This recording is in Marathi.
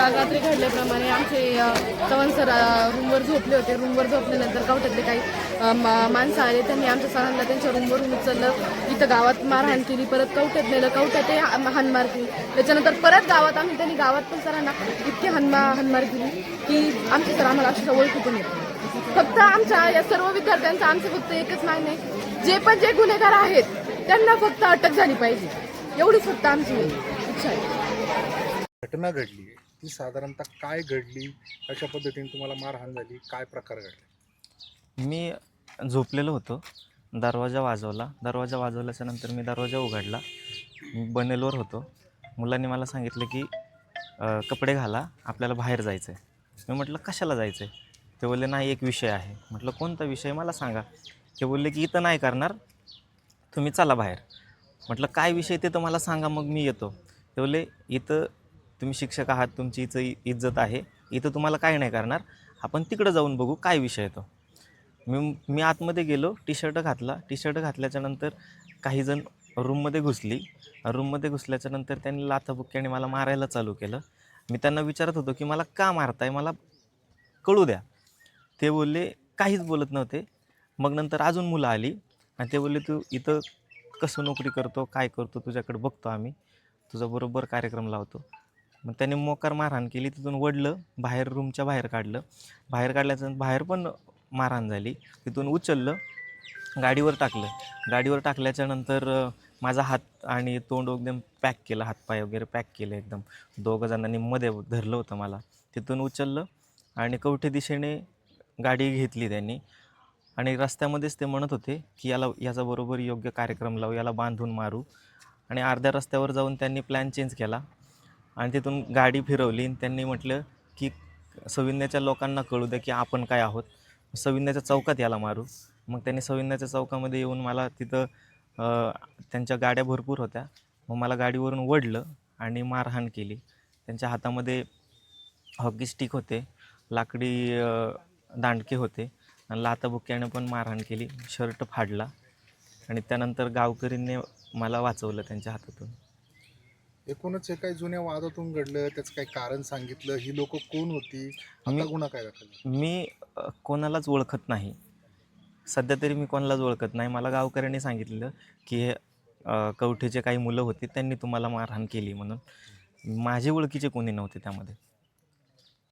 काल रात्री घडल्याप्रमाणे आमचे चव्हाण सर रूमवर झोपले होते. रूमवर झोपल्यानंतर कवठ्यातले काही माणसं आले. त्यांनी आमच्या सरांना त्यांच्या रूमवरून उचललं. इथं गावात मारहाण केली. परत कवठ्यात नेलं. कवठ्यात हाणमार केली. त्याच्यानंतर परत गावात त्यांनी गावात पण सरांना इतकी हाणमार केली की आमचे सर आम्हाला अक्षरशः ओळखू पण येत. फक्त आमच्या या सर्व विद्यार्थ्यांचं आमचं फक्त एकच मागणं आहे, जे गुन्हेगार आहेत त्यांना फक्त अटक झाली पाहिजे, एवढीच फक्त आमची इच्छा आहे. घटना घडली ती साधारणतः काय घडली, कशा पद्धतीने तुम्हाला मारहाण झाली, काय प्रकार घडले? मी झोपलेलो होतो. दरवाजा वाजवल्याच्या नंतर मी दरवाजा उघडला. मी बनेलवर होतो. मुलांनी मला सांगितलं की कपडे घाला, आपल्याला बाहेर जायचं आहे. मी म्हटलं कशाला जायचं आहे? ते बोलले नाही, एक विषय आहे. म्हटलं कोणता विषय, मला सांगा. ते बोलले की इथं नाही करणार, तुम्ही चला बाहेर. म्हटलं काय विषय ते तर मला सांगा, मग मी येतो. ते बोलले इथं तुम्ही शिक्षक आहात, तुमची इथं इज्जत आहे, इथं तुम्हाला काय नाही करणार, आपण तिकडं जाऊन बघू काय विषय तो. मी आतमध्ये गेलो. टी शर्ट घातल्याच्या नंतर काही जण रूममध्ये घुसल्याच्या नंतर त्यांनी लाथाबुक्क्याने मला मारायला चालू केलं. मी त्यांना विचारत होतो की मला का मारताय, मला कळू द्या. ते बोलले, काहीच बोलत नव्हते. मग नंतर अजून मुलं आली आणि ते बोलले तू इथं कसं नोकरी करतो, काय करतो, तुझ्याकडे बघतो आम्ही, तुझा बरोबर कार्यक्रम लावतो. मग त्याने मोकार मारहाण केली. तिथून वडलं, बाहेर रूमच्या बाहेर काढलं. बाहेर पण मारहाण झाली. तिथून उचललं, गाडीवर टाकल्याच्या नंतर माझा हात आणि तोंड एकदम पॅक केलं, हातपाय वगैरे पॅक केले एकदम. दोघं जणांनी मध्ये धरलं होतं मला. तिथून उचललं आणि कवठे दिशेने गाडी घेतली त्यांनी. आणि रस्त्यामध्येच ते म्हणत होते की याचा बरोबर योग्य कार्यक्रम लावू, याला बांधून मारू. आणि अर्ध्या रस्त्यावर जाऊन त्यांनी प्लॅन चेंज केला आणि तिथून गाडी फिरवली. त्यांनी म्हटलं की सविन्याच्या लोकांना कळू द्या की आपण काय आहोत, सविन्याच्या चौकात याला मारू. मग त्यांनी सविन्याच्या चौकामध्ये येऊन मला तिथं त्यांच्या गाड्या भरपूर होत्या, मग मला गाडीवरून वडलं आणि मारहाण केली. त्यांच्या हातामध्ये हॉकी स्टिक होते, लाकडी दांडके होते आणि लाथाबुक्क्याने पण मारहाण केली. शर्ट फाडला आणि त्यानंतर गावकरींनी मला वाचवलं त्यांच्या हातातून. एकूणच हे काही जुन्या वादातून घडलं, त्याचं काही कारण सांगितलं, ही लोक कोण होती, आता गुन्हा काय दाखल? मी कोणालाच ओळखत नाही, सध्या तरी मी कोणालाच ओळखत नाही. मला गावकऱ्यांनी सांगितलेलं की हे कवठेचे काही मुलं होती, त्यांनी तुम्हाला मारहाण केली म्हणून. माझे ओळखीचे कोणी नव्हते त्यामध्ये.